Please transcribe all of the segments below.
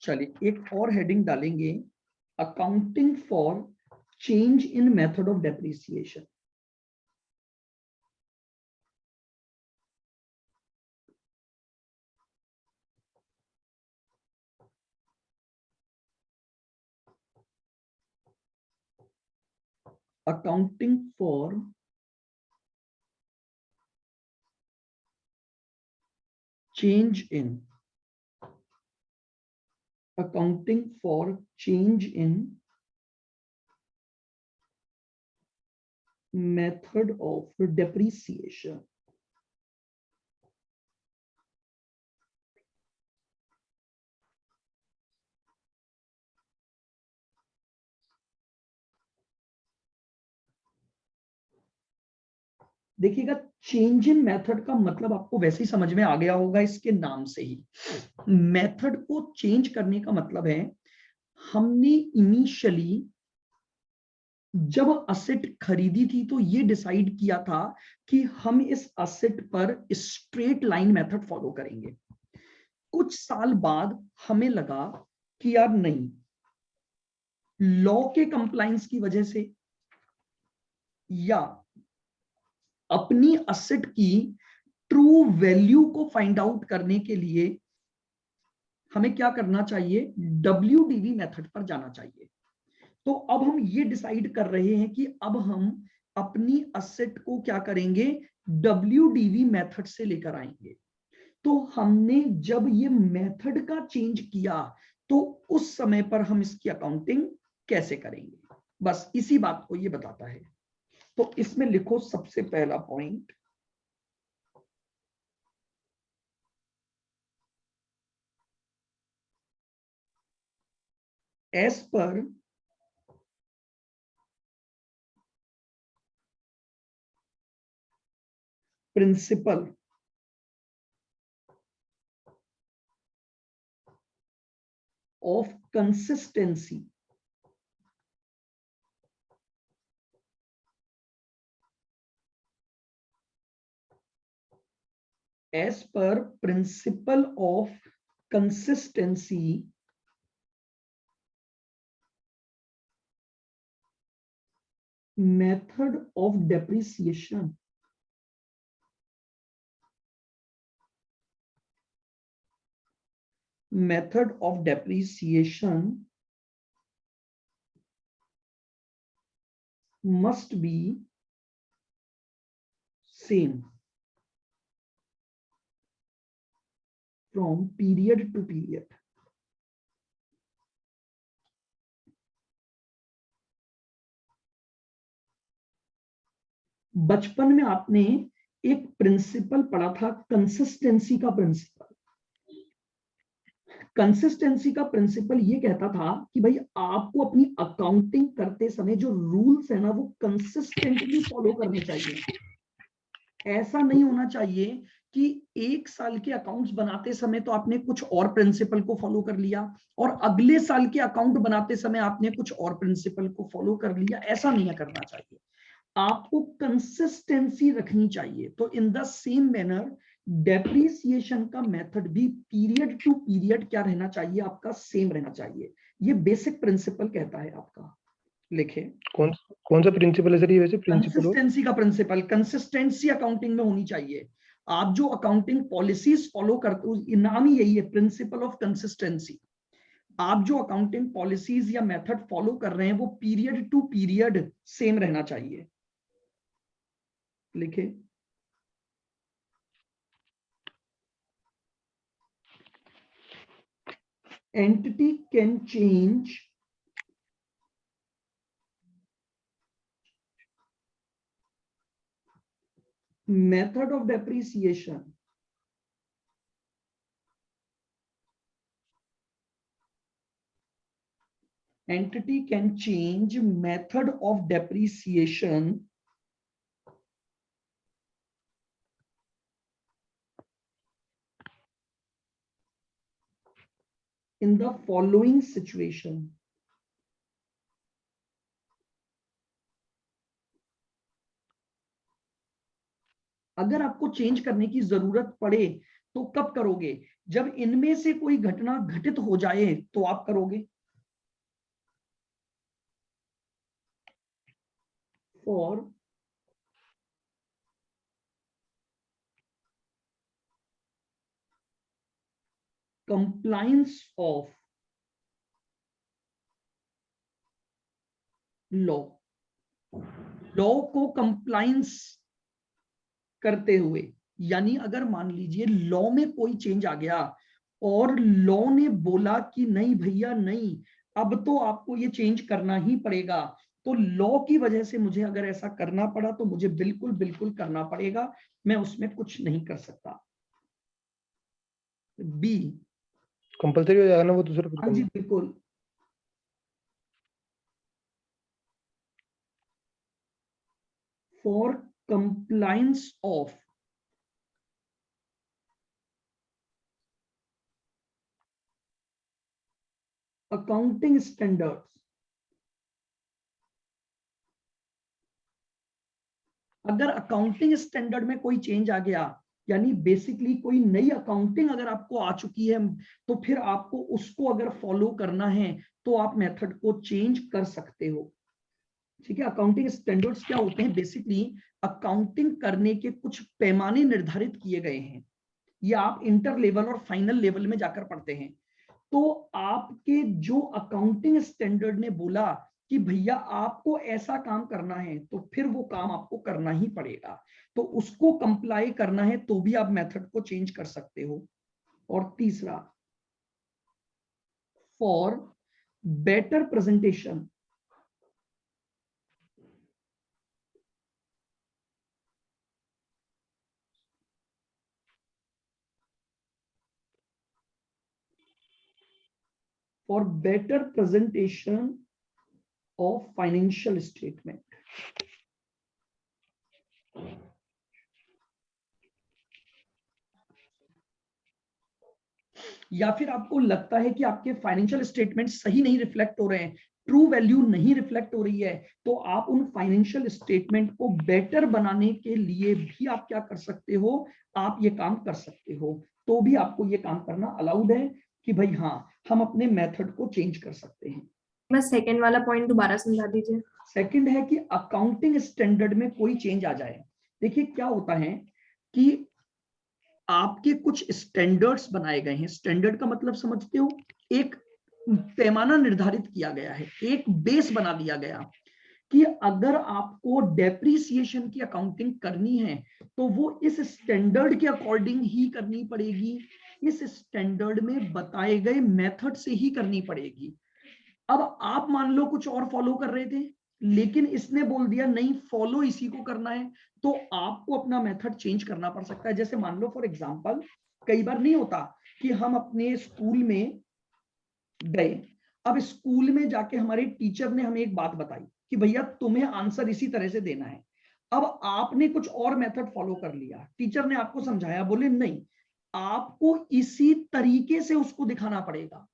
चलिए एक और हेडिंग डालेंगे, accounting for change in method of depreciation. Accounting for change in accounting for change in method of depreciation। देखिएगा, change in method का मतलब आपको वैसे ही समझ में आ गया होगा इसके नाम से ही। मेथड को चेंज करने का मतलब है, हमने इनिशियली जब असेट खरीदी थी तो ये डिसाइड किया था कि हम इस असेट पर स्ट्रेट लाइन मेथड फॉलो करेंगे। कुछ साल बाद हमें लगा कि यार नहीं, लॉ के कंप्लायंस की वजह से या अपनी असेट की ट्रू वैल्यू को फाइंड आउट करने के लिए हमें क्या करना चाहिए, WDV मेथड पर जाना चाहिए। तो अब हम ये डिसाइड कर रहे हैं कि अब हम अपनी असेट को क्या करेंगे, WDV मेथड से लेकर आएंगे। तो हमने जब ये मेथड का चेंज किया तो उस समय पर हम इसकी अकाउंटिंग कैसे करेंगे, बस इसी बात को ये बताता है। तो इसमें लिखो सबसे पहला point, as per principle of consistency, as per principle of consistency, method of depreciation must be same from period to period। बचपन में आपने एक प्रिंसिपल पढ़ा था, कंसिस्टेंसी का प्रिंसिपल। कंसिस्टेंसी का प्रिंसिपल ये कहता था कि भाई आपको अपनी अकाउंटिंग करते समय जो रूल्स है ना वो कंसिस्टेंटली फॉलो करने चाहिए। ऐसा नहीं होना चाहिए कि एक साल के अकाउंट्स बनाते समय तो आपने कुछ और प्रिंसिपल को फॉलो कर लिया और अगले साल के अकाउंट बनाते समय आपने कुछ और प्रिंसिपल को फॉलो कर लिया। ऐसा नहीं करना चाहिए, आपको कंसिस्टेंसी रखनी चाहिए। तो in the same manner depreciation का मेथड भी पीरियड टू पीरियड क्या रहना चाहिए, आपका सेम रहना चाहिए। ये बेसिक प्रिंसिपल कहता है आपका। लिखे कौन सा प्रिंसिपल है सर ये वैसे? कंसिस्टेंसी का प्रिंसिपल। कंसिस्टेंसी अकाउंटिंग में होनी चाहिए। आप जो अकाउंटिंग पॉलिसीज फॉलो करते हो, नाम ही यही है, प्रिंसिपल ऑफ कंसिस्टेंसी। आप जो अकाउंटिंग पॉलिसीज या मेथड फॉलो कर रहे हैं वो पीरियड टू पीरियड सेम रहना चाहिए। लिखे entity can change method of depreciation entity can change method of depreciation in the following situation। अगर आपको चेंज करने की जरूरत पड़े तो कब करोगे? जब इनमें से कोई घटना घटित हो जाए तो आप करोगे। For compliance of law, law को कंप्लायंस करते हुए, यानी अगर मान लीजिए लॉ में कोई चेंज आ गया और लॉ ने बोला कि नहीं भैया नहीं, अब तो आपको ये चेंज करना ही पड़ेगा, तो लॉ की वजह से मुझे अगर ऐसा करना पड़ा तो मुझे बिल्कुल बिल्कुल करना पड़ेगा, मैं उसमें कुछ नहीं कर सकता। बी, कंपलसरी हो जाएगा ना वो दूसरा हाँ जी फिर। बिल्कुल। For compliance of accounting standards, अगर अकाउंटिंग स्टैंडर्ड में कोई चेंज आ गया, यानी बेसिकली कोई नई अकाउंटिंग अगर आपको आ चुकी है, तो फिर आपको उसको अगर फॉलो करना है तो आप मेथड को चेंज कर सकते हो। ठीक है, अकाउंटिंग स्टैंडर्ड्स क्या होते हैं? बेसिकली अकाउंटिंग करने के कुछ पैमाने निर्धारित किए गए हैं, ये आप इंटर लेवल और फाइनल लेवल में जाकर पढ़ते हैं। तो आपके जो अकाउंटिंग स्टैंडर्ड ने बोला कि भैया आपको ऐसा काम करना है, तो फिर वो काम आपको करना ही पड़ेगा, तो उसको कंप्लाई करना है तो भी आप मेथड को चेंज कर सकते हो। और तीसरा, for better presentation, for better presentation of financial statement, या फिर आपको लगता है कि आपके फाइनेंशियल स्टेटमेंट सही नहीं रिफ्लेक्ट हो रहे हैं, ट्रू वैल्यू नहीं रिफ्लेक्ट हो रही है, तो आप उन फाइनेंशियल स्टेटमेंट को बेटर बनाने के लिए भी आप क्या कर सकते हो, आप ये काम कर सकते हो, तो भी आपको ये काम करना अलाउड है कि भाई हाँ हम अपने मेथड को चेंज कर सकते हैं। मैं सेकंड वाला पॉइंट दोबारा समझा दीजिए। सेकंड है कि अकाउंटिंग स्टैंडर्ड में कोई चेंज आ जाए। देखिए क्या होता है कि आपके कुछ स्टैंडर्ड्स बनाए गए हैं, स्टैंडर्ड का मतलब समझते हो, एक पैमाना निर्धारित किया गया है, एक बेस बना दिया गया कि अगर आपको डेप्रिसिएशन की अकाउंटिंग करनी है तो वो इस स्टैंडर्ड के अकॉर्डिंग ही करनी पड़ेगी, इस स्टैंडर्ड में बताए गए मेथड से ही करनी पड़ेगी। अब आप मान लो कुछ और फॉलो कर रहे थे, लेकिन इसने बोल दिया नहीं फॉलो इसी को करना है, तो आपको अपना मेथड चेंज करना पड़ सकता है। जैसे मान लो फॉर एग्जांपल, कई बार नहीं होता कि हम अपने स्कूल में गए, अब स्कूल में जाके हमारे टीचर ने हमें एक बात बताई कि भैया तुम्हें आंसर इसी तरह से देना है। अब आपने कुछ और मेथड फॉलो कर लिया, टीचर ने आपको समझाया, बोले नहीं आपको इसी तरीके से उसको दिखाना पड़ेगा,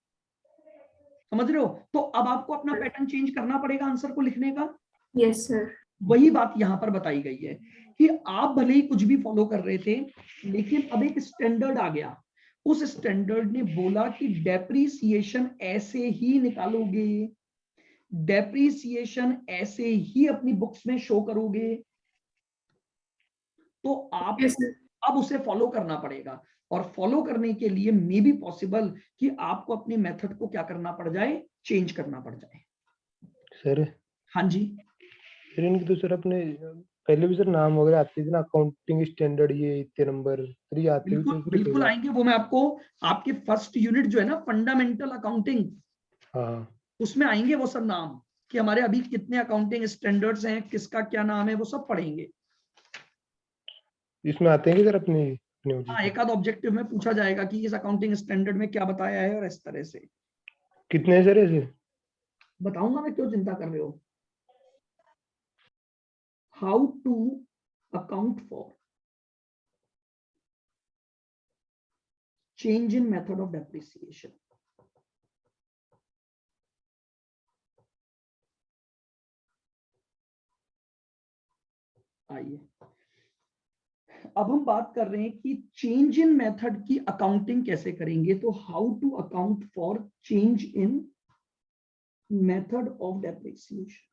समझ रहे हो? तो अब आपको अपना पैटर्न चेंज करना पड़ेगा आंसर को लिखने का। Yes sir. वही बात यहां पर बताई गई है कि आप भले ही कुछ भी फॉलो कर रहे थे, लेकिन अब एक स्टैंडर्ड आ गया, उस स्टैंडर्ड ने बोला कि डेप्रीसिएशन ऐसे ही निकालोगे, डेप्रीसिएशन ऐसे ही अपनी बुक्स में शो करोगे, तो आप यस सर। अब उसे फॉलो करना पड़ेगा। और फॉलो करने के लिए मे बी पॉसिबल कि आपको अपने मेथड को क्या करना पड़ जाए, चेंज करना पड़ जाए। सर हाँ जी, सर इनकी तो सर अपने पहले भी सर नाम वगैरह आते थे ना, अकाउंटिंग स्टैंडर्ड ये इतने नंबर, सर ये आते भी बिल्कुल थे फिर बिल्कुल आएंगे, वो मैं आपको आपके फर्स्ट यूनिट जो है ना फंडामेंटल अकाउंटिंग, हाँ उसमें आएंगे वो सब नाम कि हमारे अभी कितने अकाउंटिंग स्टैंडर्ड्स हैं, किसका क्या नाम है, वो सब पढ़ेंगे। इसमें आते हैं कि सर अपने अपने हाँ, वजह एक आध ऑब्जेक्टिव में पूछा जाएगा कि इस अकाउंटिंग स्टैंडर्ड में क्या बताया है, और इस तरह से कितने हैं सर ऐसे? बताऊंगा मैं, क्यों चिंता कर रहे हो। How to account for change in method of depreciation. आइए, अब हम बात कर रहे हैं कि चेंज इन मेथड की अकाउंटिंग कैसे करेंगे। तो how to account for change in method of depreciation.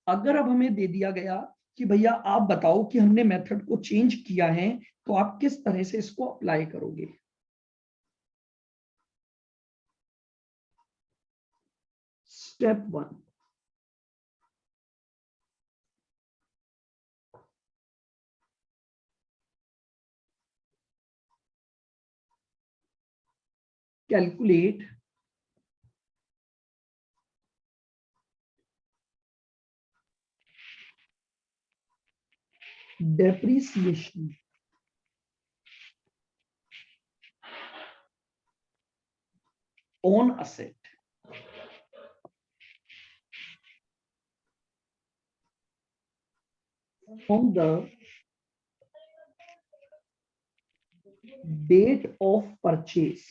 अगर अब हमें दे दिया गया कि भैया आप बताओ कि हमने मेथड को चेंज किया है, तो आप किस तरह से इसको अप्लाई करोगे। Step 1, calculate depreciation on asset from the date of purchase.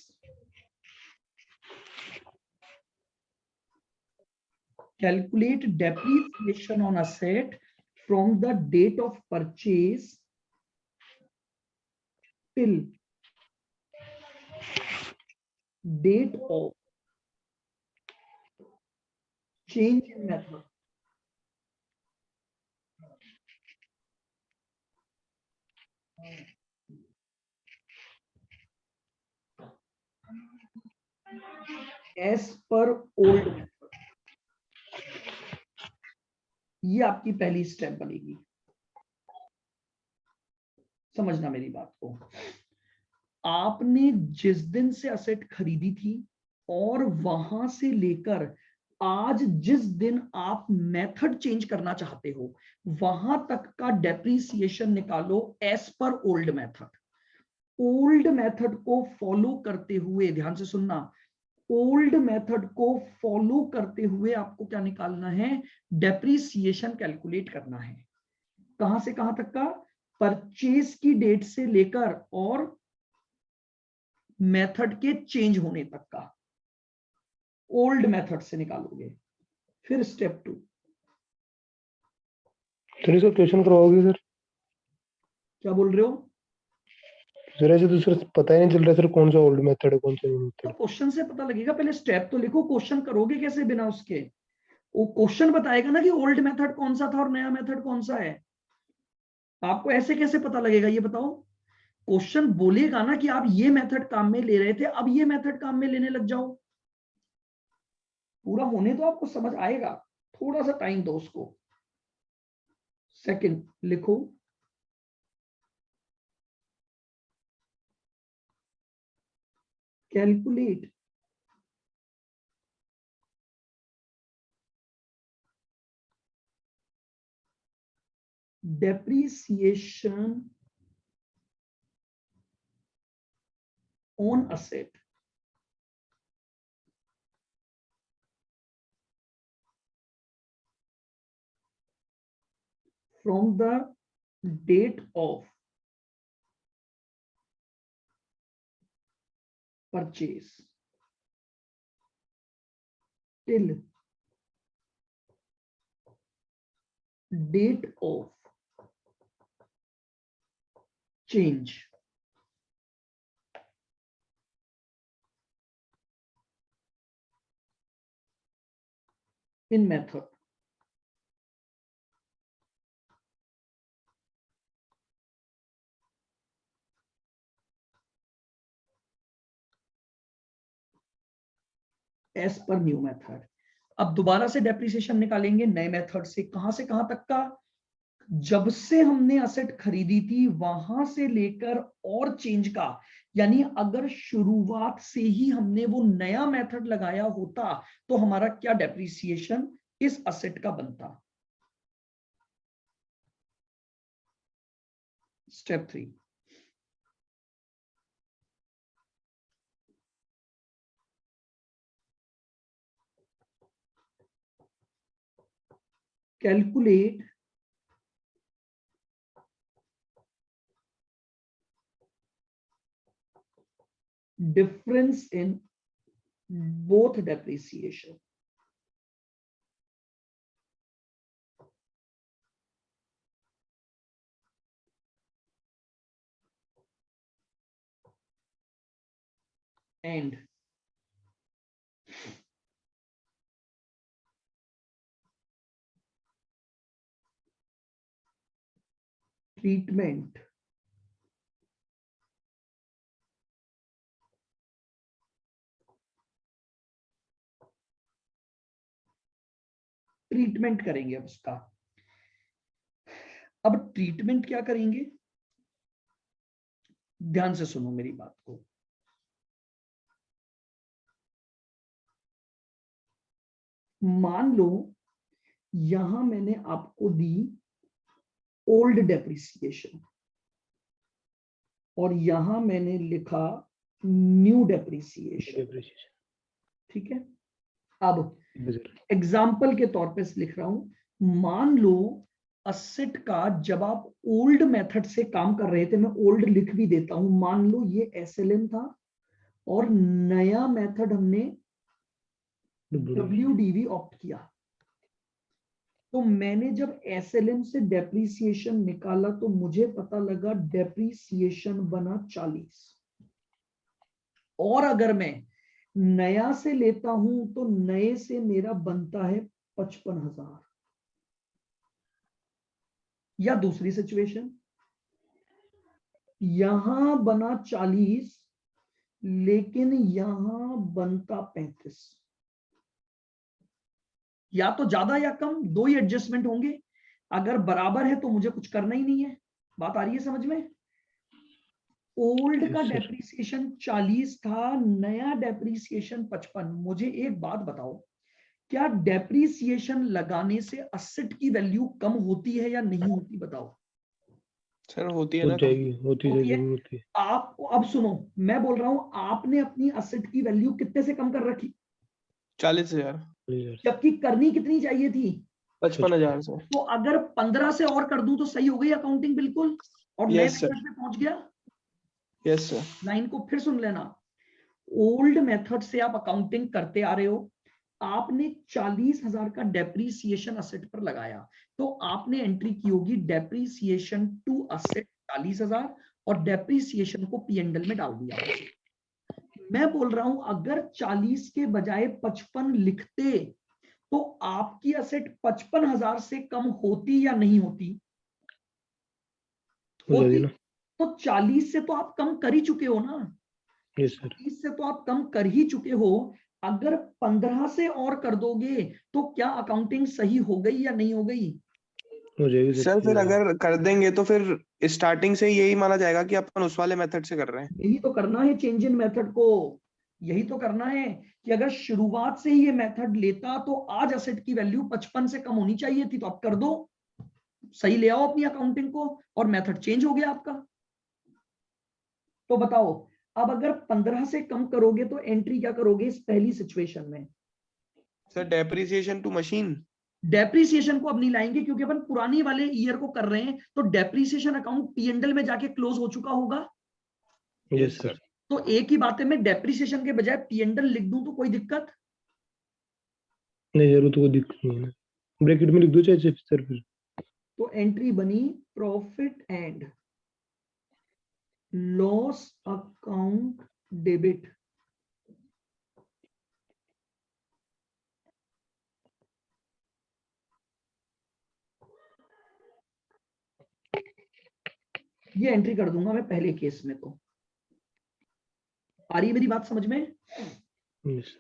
Calculate depreciation on asset from the date of purchase till date of change in method. As per old method. ये आपकी पहली स्टेप बनेगी। समझना मेरी बात को। आपने जिस दिन से असेट खरीदी थी और वहां से लेकर आज जिस दिन आप मेथड चेंज करना चाहते हो, वहां तक का डेप्रीसिएशन निकालो as per old method. Old method को फॉलो करते हुए, ध्यान से सुनना, ओल्ड मेथड को फॉलो करते हुए आपको क्या निकालना है, डेप्रीसिएशन कैलकुलेट करना है। कहां से कहां तक का, परचेज की डेट से लेकर और मेथड के चेंज होने तक का ओल्ड मेथड से निकालोगे। फिर स्टेप 2, सर इसका क्वेश्चन करवाओगे सर? क्या बोल रहे हो सर? ऐसे तो सर पता ही नहीं चल रहा सर कौन सा ओल्ड मेथड है कौन सा न्यू तो मेथड। क्वेश्चन से पता लगेगा। पहले स्टेप तो लिखो, क्वेश्चन करोगे कैसे बिना उसके। वो क्वेश्चन बताएगा ना कि ओल्ड मेथड कौन सा था और नया मेथड कौन सा है। आपको ऐसे कैसे पता लगेगा ये बताओ। क्वेश्चन बोलेगा ना कि आप ये मेथड काम में ले रहे थे, अब ये मेथड काम में लेने लग जाओ। पूरा होने तो आपको समझ आएगा, थोड़ा सा टाइम दो उसको। सेकंड लिखो, calculate depreciation on asset from the date of purchase till date of change in method। As पर न्यू मेथड। अब दोबारा से डेप्रिसिएशन निकालेंगे नए मेथड से। कहां से कहां तक का, जब से हमने असेट खरीदी थी वहां से लेकर और चेंज का। यानी अगर शुरुआत से ही हमने वो नया मेथड लगाया होता तो हमारा क्या डेप्रिसिएशन इस असेट का बनता। Step 3, calculate difference in both depreciation and treatment करेंगे अब उसका। अब ट्रीटमेंट क्या करेंगे, ध्यान से सुनो मेरी बात को। मान लो यहां मैंने आपको दी ओल्ड डेप्रिसिएशन और यहां मैंने लिखा न्यू डेप्रिसिएशन, ठीक है। अब एग्जाम्पल के तौर पे लिख रहा हूं, मान लो असेट का जब आप ओल्ड मेथड से काम कर रहे थे, मैं ओल्ड लिख भी देता हूं, मान लो ये SLM था और नया मेथड हमने WDV ऑप्ट किया, तो मैंने जब SLM से डेप्रीसिएशन निकाला तो मुझे पता लगा डेप्रीसिएशन बना 40, और अगर मैं नया से लेता हूं तो नए से मेरा बनता है 55,000। या दूसरी सिचुएशन, यहां बना 40 लेकिन यहां बनता 35, या तो ज्यादा या कम, दो ही एडजस्टमेंट होंगे। अगर बराबर है तो मुझे कुछ करना ही नहीं है। बात आ रही है समझ में? ओल्ड का डेप्रीसिएशन 40 था, नया डेप्रीसिएशन 55। मुझे एक बात बताओ, क्या डेप्रीसिएशन लगाने से असेट की वैल्यू कम होती है या नहीं होती? बताओ सर। होती है ना, होती है। आपको अब सुनो, मैं बोल रहा हूं आपने अपनी असेट की वैल्यू कितने से कम कर रखी? 40,000, जबकि करनी कितनी चाहिए थी? 55,000 से। तो अगर 15 से और कर दूं तो सही हो गई अकाउंटिंग बिल्कुल, और नए यस सर, मेथड पे पहुंच गया। Yes sir. लाइन को फिर सुन लेना, ओल्ड मेथड से आप अकाउंटिंग करते आ रहे हो, आपने 40,000 का डेप्रीसिएशन असेट पर लगाया, तो आपने एंट्री की होगी डेप्रीसिएशन टू असेट 40,000 और डेप्रीसिएशन को P&L में डाल दिया। मैं बोल रहा हूं अगर 40 के बजाय 55 लिखते तो आपकी असेट 55,000 से कम होती या नहीं होती? होती। तो 40 से तो आप कम कर ही चुके हो ना। Yes sir. 40 से तो आप कम कर ही चुके हो, अगर 15 से और कर दोगे तो क्या अकाउंटिंग सही हो गई या नहीं हो गई? हो जाएगी सर फिर अगर कर देंगे तो फिर स्टार्टिंग से यही माना जाएगा कि अपन उस वाले मेथड से कर रहे हैं। यही तो करना है चेंज इन मेथड को, यही तो करना है कि अगर शुरुआत से ही ये मेथड लेता तो आज असेट की वैल्यू 55 से कम होनी चाहिए थी, तो आप कर दो, सही ले आओ अपनी अकाउंटिंग को, और मेथड चेंज हो गया आपका। तो बताओ अब अगर 15 से कम करोगे तो एंट्री क्या करोगे इस पहली सिचुएशन में? Sir depreciation to machine, depreciation को अब नहीं लाएंगे क्योंकि अपन पुरानी वाले ईयर को कर रहे हैं, तो डेप्रीसिएशन अकाउंट P&L में जाके क्लोज हो चुका होगा। Yes sir. तो एक ही बात है, मैं डेप्रीसिएशन के बजाय P&L लिख दूं तो कोई दिक्कत नहीं, जरूर तो कोई दिक्कत नहीं है, ब्रैकेट में लिख दो चाहे सर फिर। तो एंट्री बनी profit and loss account debit. ये एंट्री कर दूंगा मैं पहले केस में। तो आ रही है मेरी बात समझ में? Yes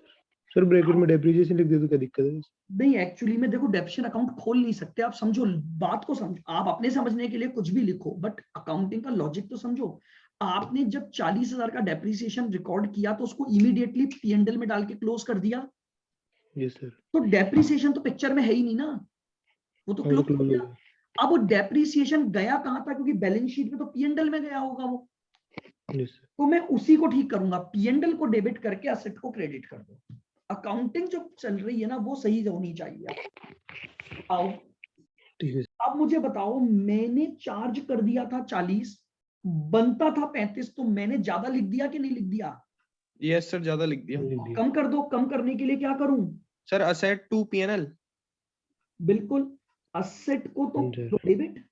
sir. ब्रैकेट में डेप्रिसिएशन लिख दे तो क्या दिक्कत है? नहीं, एक्चुअली में देखो डेप्रिसिएशन अकाउंट खोल नहीं सकते आप, समझो बात को, समझो आप अपने समझने के लिए कुछ भी लिखो बट अकाउंटिंग का लॉजिक तो समझो। आपने जब 40,000 का डेप्रिसिएशन रिकॉर्ड किया तो उसको इमीडिएटली P&L में डाल के क्लोज कर दिया। Yes sir. तो डेप्रिसिएशन तो पिक्चर में है ही नहीं ना, वो तो क्लोज हो गया। अब वो डेप्रिसिएशन गया कहां था? क्योंकि बैलेंस शीट में तो P&L में गया होगा वो। Yes sir. तो मैं उसी को ठीक करूंगा, P&L को डेबिट करके असेट को क्रेडिट कर दो। अकाउंटिंग जो चल रही है ना वो सही होनी चाहिए। आओ ठीक है। अब मुझे बताओ, मैंने चार्ज कर दिया था 40, बनता था 35, तो मैंने ज्यादा लिख दिया कि नहीं लिख दिया? यस सर, ज्यादा लिख दिया। लिख दिया। कम कर दो, कम करने के लिए क्या करूं? Sir asset to PNL. बिल्कुल, असेट को तो अंदर। डेबिट,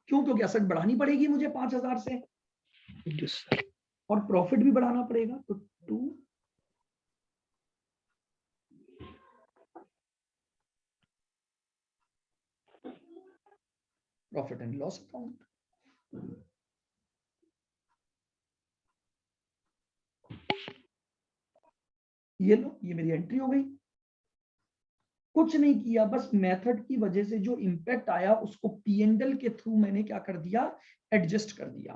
क्यों? क्योंकि असेट बढ़ानी पड़ेगी मुझे 5000 से, यस सर। और प्रॉफिट भी बढ़ाना पड़ेगा, तो 2 प्रॉफिट एंड लॉस अकाउंट। ये लो, ये मेरी एंट्री हो गई। कुछ नहीं किया, बस मेथड की वजह से जो इंपैक्ट आया उसको पीएनएल के थ्रू मैंने क्या कर दिया, एडजस्ट कर दिया।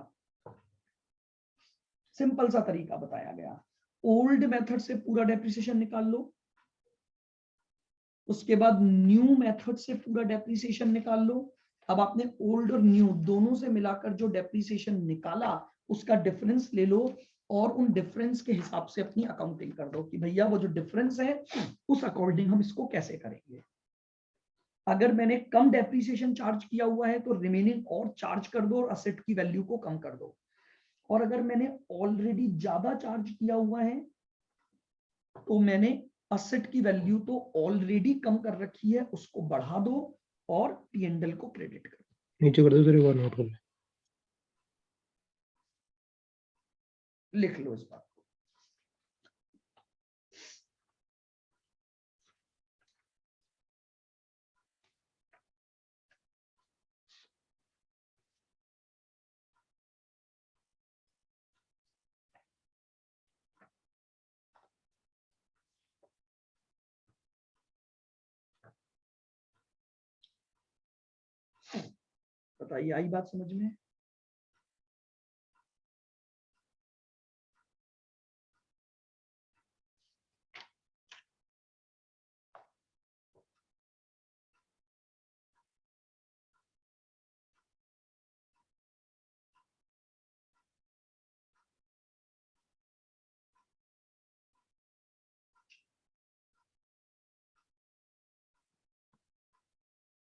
सिंपल सा तरीका बताया गया। ओल्ड मेथड से पूरा डेप्रिसिएशन निकाल लो, उसके बाद न्यू मेथड से पूरा डेप्रिसिएशन निकाल लो। अब आपने ओल्ड और न्यू दोनों से मिलाकर जो डेप्रिसिएशन निकाला उसका डिफरेंस ले लो, और उन डिफरेंस के हिसाब से अपनी अकाउंटिंग कर दो कि भैया वो जो डिफरेंस है उस अकॉर्डिंग हम इसको कैसे करेंगे। अगर मैंने कम डेप्रिसिएशन चार्ज किया हुआ है तो रिमेनिंग और चार्ज कर दो और असेट की वैल्यू को कम कर दो, और अगर मैंने ऑलरेडी ज्यादा चार्ज किया हुआ है तो मैंने असेट की वैल्यू तो ऑलरेडी कम कर रखी है, उसको बढ़ा दो और पीएनएल को क्रेडिट कर दो। नीचे कर दो सर, एक बार नोट कर ले। लिख लो इस बात को। बताइए, आई बात समझ में?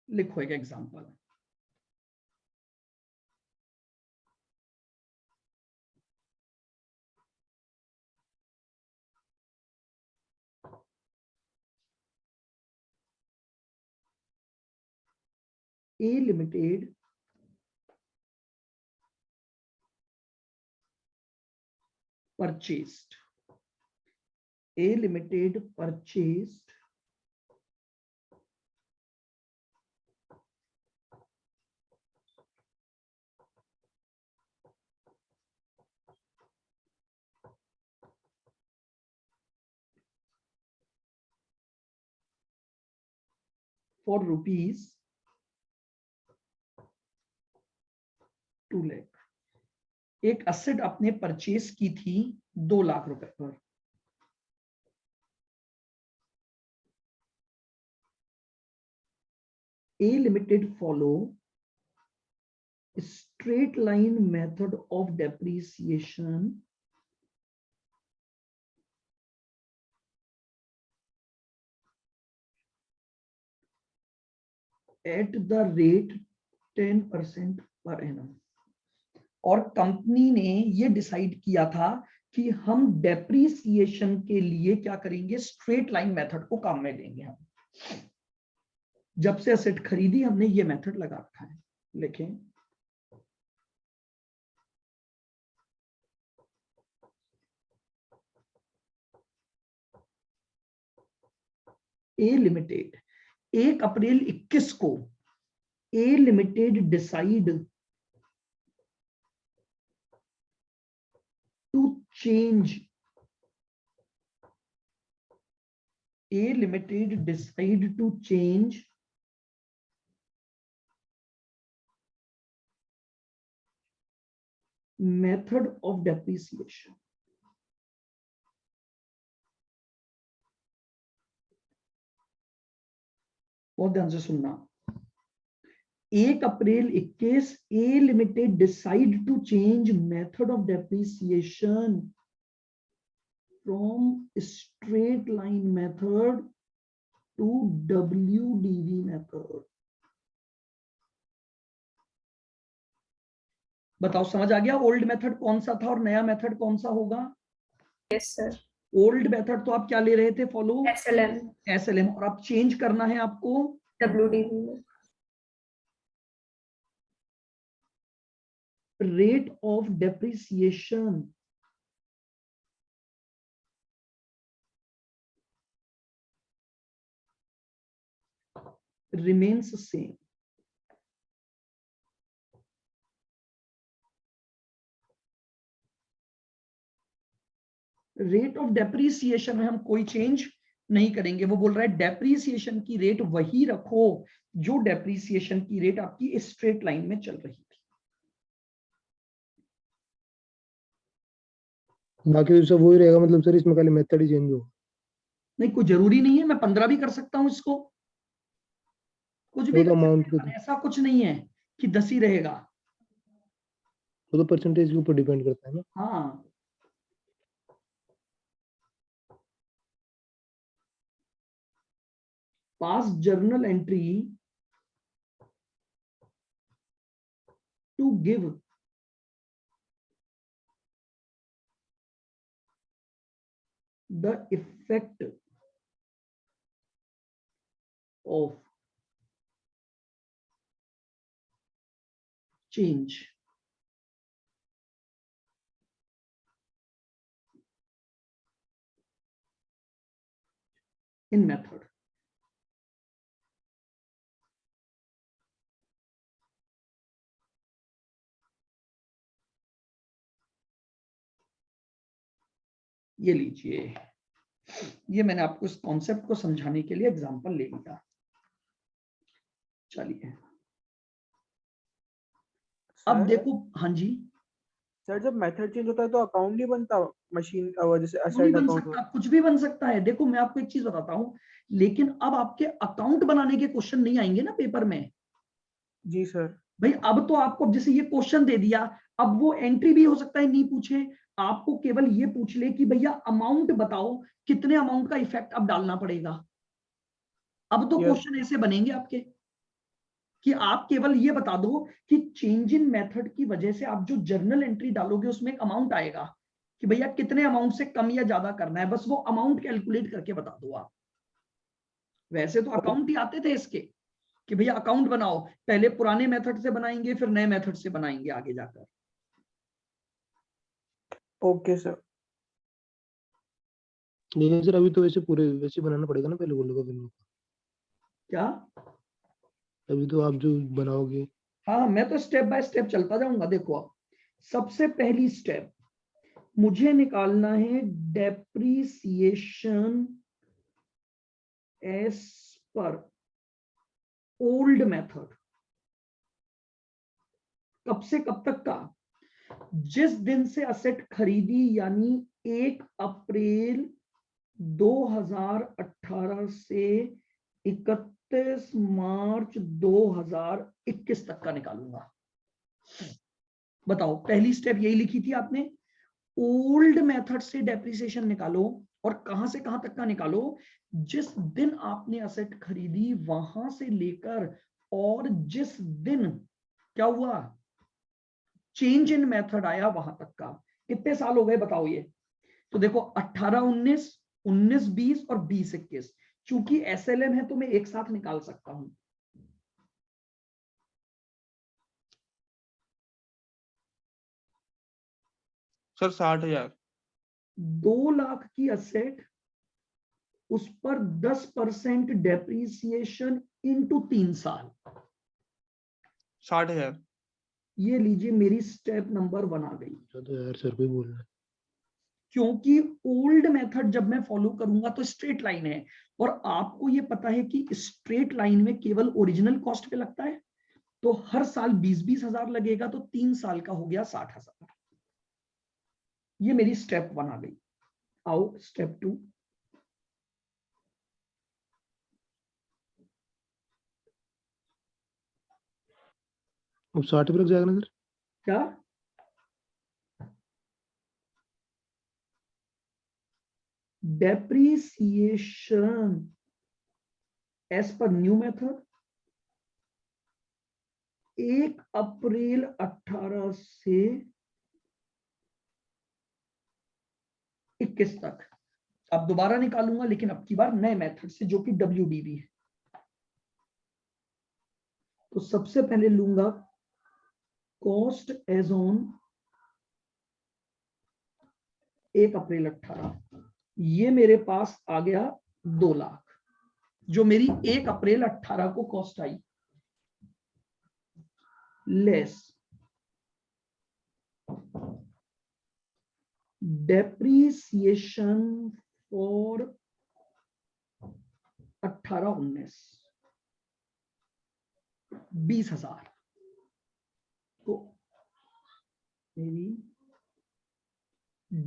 लिखो एक example. A Limited purchased. A Limited purchased for rupees 2 lakh. एक असेट आपने परचेस की थी 2 लाख रुपए पर। A Limited follow straight line method of depreciation at the rate 10% per annum। और कंपनी ने ये डिसाइड किया था कि हम डेप्रीसिएशन के लिए क्या करेंगे, स्ट्रेट लाइन मेथड को काम में लेंगे। हम जब से एसेट खरीदी हमने ये मेथड लगा रखा है। लिखें, ए लिमिटेड 1 अप्रैल 21 को A Limited decide to change A Limited decide to change method of depreciation। बहुत ध्यान से सुनना। 1 अप्रैल 21 A Limited decide to change method of depreciation from straight line method to WDV method। बताओ समझ आ गया ओल्ड मेथड कौन सा था और नया मेथड कौन सा होगा? Yes sir. ओल्ड मेथड तो आप क्या ले रहे थे फॉलो? SLM SLM, और आप चेंज करना है आपको WDV में। Rate of depreciation. remains same. Rate of depreciation में हम कोई चेंज नहीं करेंगे। वो बोल रहा है डेप्रिसिएशन की रेट वही रखो जो डेप्रिसिएशन की रेट आपकी स्ट्रेट लाइन में चल रही थी। बाकी तो सब वही रहेगा, मतलब सर इसमें खाली मेथड ही चेंज होगा। नहीं, कोई जरूरी नहीं है, मैं 15 भी कर सकता हूं इसको, कुछ भी वो तो कर अमाउंट सकते पे, हैं, ऐसा कुछ नहीं है कि 10 ही रहेगा। वो तो परसेंटेज के ऊपर डिपेंड करता है ना। हाँ, pass journal entry to give the effect of change in method. ये लीजिए, ये मैंने आपको इस कॉन्सेप्ट को समझाने के लिए एग्जांपल ले लिया। चलिए अब सर देखो, हाँ जी, सर जब मेथड चेंज होता है तो अकाउंट नहीं बनता मशीन जैसे क्यों नहीं असेट बन अकाउंट। सकता? कुछ भी बन सकता है। देखो मैं आपको एक चीज बताता हूं, लेकिन अब आपके अकाउंट बनाने के क्वेश्चन नहीं आएंगे ना पेपर में। जी सर। भाई अब तो आपको जैसे ये क्वेश्चन दे दिया, अब वो एंट्री भी हो सकता है नहीं पूछे, आपको केवल ये पूछ ले कि भैया अमाउंट बताओ, कितने अमाउंट का इफेक्ट अब डालना पड़ेगा। अब तो यस क्वेश्चन ऐसे बनेंगे आपके कि आप केवल ये बता दो कि चेंज इन मेथड की वजह से आप जो जर्नल एंट्री डालोगे उसमें एक अमाउंट आएगा कि भैया कितने अमाउंट से कम या ज्यादा करना है, बस वो अमाउंट कैलकुलेट करके बता दो आप। वैसे तो अकाउंट ही आते थे इसके कि भैया अकाउंट बनाओ, पहले पुराने मेथड से बनाएंगे फिर नए मेथड से बनाएंगे आगे जाकर। Okay sir. लेकिन सर अभी तो वैसे पूरे वैसे बनाना पड़ेगा ना, पहले बोलेगा फिर वो। क्या? अभी तो आप जो बनाओगे। हाँ, मैं तो स्टेप बाय स्टेप चलता जाऊंगा। देखो अब सबसे पहली स्टेप मुझे निकालना है depreciation as per old method. कब से कब तक का? जिस दिन से असेट खरीदी, यानी 1 अप्रैल 2018 से 31 मार्च 2021 तक का निकालूंगा। बताओ, पहली स्टेप यही लिखी थी आपने, ओल्ड मेथड से डेप्रिसिएशन निकालो। और कहां से कहां तक का निकालो? जिस दिन आपने असेट खरीदी वहां से लेकर और जिस दिन क्या हुआ, चेंज इन मेथड आया, वहां तक का। कितने साल हो गए बताओ ये? तो देखो 18-19, 19-20 और 20-21। चूंकि SLM है तो मैं एक साथ निकाल सकता हूं। सर 60,000। 2 लाख की असेट, उस पर 10% डेप्रीसिएशन इनटू 3 साल। 60,000। ये लीजिए, मेरी स्टेप नंबर 1 आ गई। तो यार सर कोई बोल रहा है। क्योंकि ओल्ड मेथड जब मैं फॉलो करूंगा तो स्ट्रेट लाइन है, और आपको ये पता है कि स्ट्रेट लाइन में केवल ओरिजिनल कॉस्ट पे लगता है, तो हर साल 20-20 हजार लगेगा, तो 3 साल का हो गया 60,000। ये मेरी स्टेप 1 आ गई। आओ स्टेप 2। अब 60 पे लग जाएगा ना सर? क्या? डेप्रीसिएशन एज पर न्यू मेथड 1 अप्रैल 18 से 21 तक। अब दोबारा निकालूंगा लेकिन अब की बार नए मेथड से जो कि WDV है। तो सबसे पहले लूंगा कॉस्ट एज ऑन 1 अप्रैल 18। ये मेरे पास आ गया 2 लाख, जो मेरी 1 अप्रैल 18 को cost I, less depreciation for 18-19 20,000। तो मेरी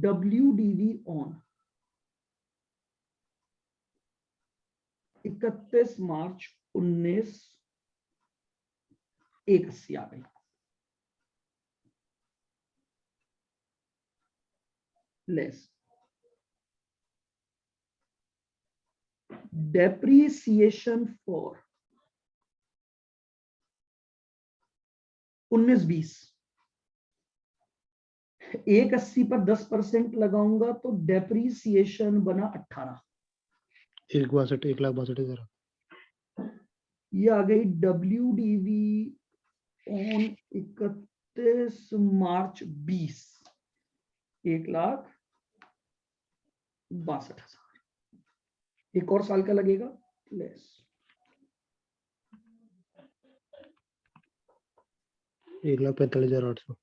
WDV ऑन 31 मार्च 19 180 आ गई, लेस डेप्रीसिएशन फॉर 19-20। 180 पर 10% लगाऊंगा तो डेप्रीसिएशन बना 18। 1,62,00,000। ये आ गई WDV ऑन 31 मार्च 20 1,62,000। एक और साल का लगेगा, लेस 1,45,800।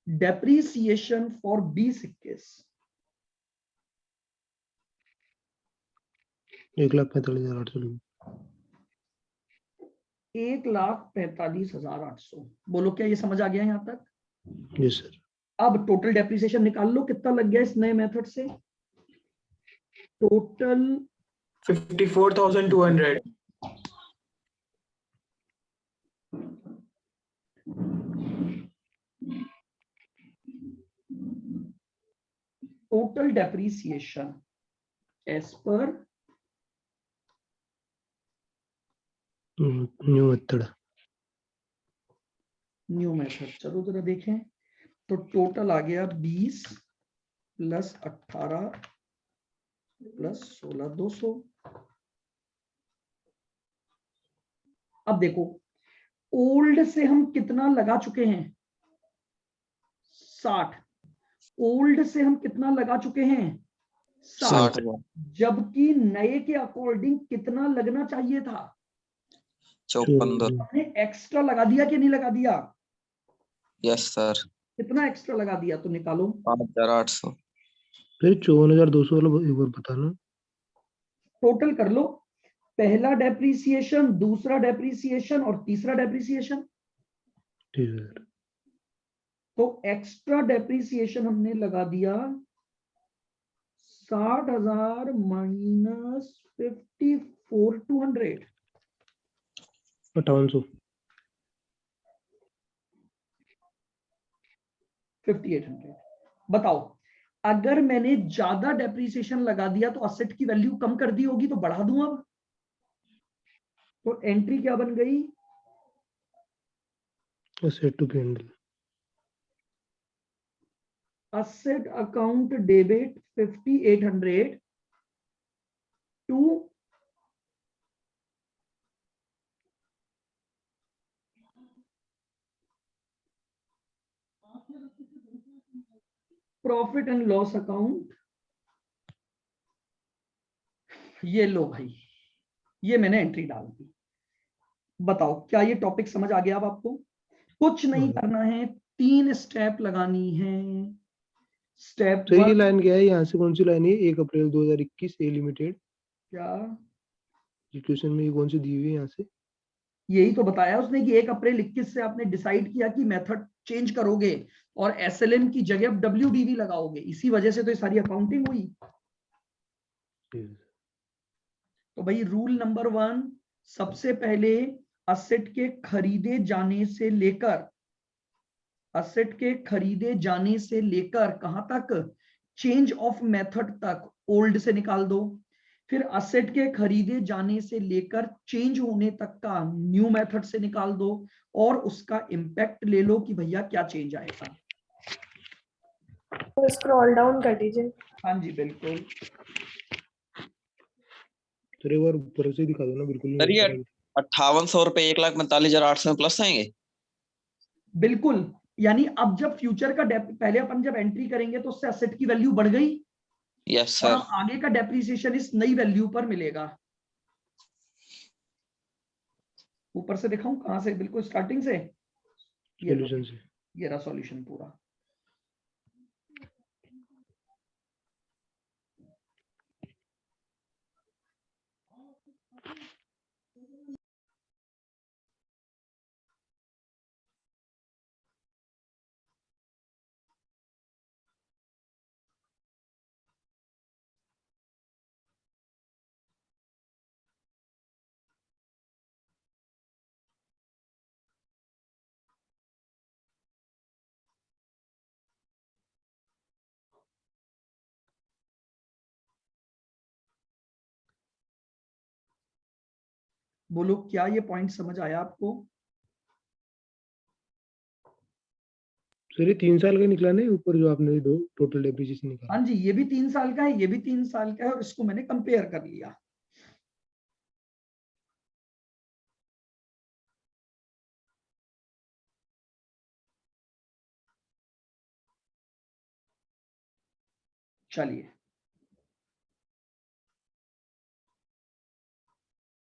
Depreciation for 20-21 1,45,800। 1,45,800। बोलो क्या ये समझ आ गया यहाँ तक? Yes sir. अब टोटल डेप्रीसिएशन निकाल लो, कितना लग गया इस नए मेथड से। टोटल 54,200। टोटल डेप्रीसिएशन एज पर न्यू मेथड। New method. चलो जरा देखें, तो टोटल आ गया 20 प्लस 18 प्लस 16,200। अब देखो ओल्ड से हम कितना लगा चुके हैं, 60। ओल्ड से हम कितना लगा चुके हैं, 60। जबकि नए के अकॉर्डिंग कितना लगना चाहिए था, 54। हमने एक्स्ट्रा लगा दिया कि नहीं लगा दिया? Yes sir. कितना एक्स्ट्रा लगा दिया तो निकालो। 5,800। फिर 54,200 वाला एक बार बताना। टोटल कर लो, पहला डेप्रीसिएशन, दूसरा डेप्रीसिएशन और तीसरा डेप्रीसिएशन। ठीक है सर। तो एक्स्ट्रा डेप्रीसिएशन हमने लगा दिया 60,000 माइनस 54,200, 5800। 5800। बताओ अगर मैंने ज्यादा डेप्रीसिएशन लगा दिया तो असेट की वैल्यू कम कर दी होगी, तो बढ़ा दूं अब। तो एंट्री क्या बन गई, asset to P&L। asset account debit 5,800 to profit and loss account. ये लो भाई, ये मैंने एंट्री डाल दी। बताओ क्या ये टॉपिक समझ आ गया अब आपको? कुछ नहीं करना है, 3 स्टेप लगानी है। स्टेप सर ये 1 लाइन क्या है, यहाँ से कौन सी लाइन है? 1 अप्रैल 2021 ए लिमिटेड। क्या इक्वेशन में ये कौन सी दी हुई है यहाँ से? यही तो बताया उसने कि 1 अप्रैल 21 से आपने डिसाइड किया कि मेथड चेंज करोगे और SLN की जगह WDV लगाओगे, इसी वजह से तो ये सारी अकाउंटिंग हुई। तो भाई रूल नंबर 1, सबसे पहले असेट के खरीदे जाने से लेकर, असेट के खरीदे जाने से लेकर कहां तक, चेंज ऑफ मेथड तक ओल्ड से निकाल दो। फिर असेट के खरीदे जाने से लेकर चेंज होने तक का न्यू मेथड से निकाल दो और उसका इंपैक्ट ले लो कि भैया क्या चेंज आएगा। तो स्क्रॉल डाउन कर दीजिए। हाँ जी बिल्कुल। सर एक बार ऊपर से दिखा दो ना, बिल्कुल सर नहीं ये दिख 5800 रुपए 1,45,800 में प्लस आएंगे। बिल्कुल, यानी अब जब फ्यूचर का पहले अपन जब एंट्री करेंगे तो उससे एसेट की वैल्यू बढ़ गई यस और सर। अब आगे का डेप्रिसिएशन इस नई वैल्यू पर मिलेगा। ऊपर से दिखाऊं कहां से, बिल्कुल स्टार्टिंग से। ये लो, सॉल्यूशन से। ये रहा सॉल्यूशन पूरा। बोलो क्या ये पॉइंट समझ आया आपको? सर ये 3 साल का निकला नहीं ऊपर जो आपने दो टोटल डेप्रिसिएशन निकाला? हाँ जी, ये भी 3 साल का है, ये भी 3 साल का है, और इसको मैंने कंपेयर कर लिया। चलिए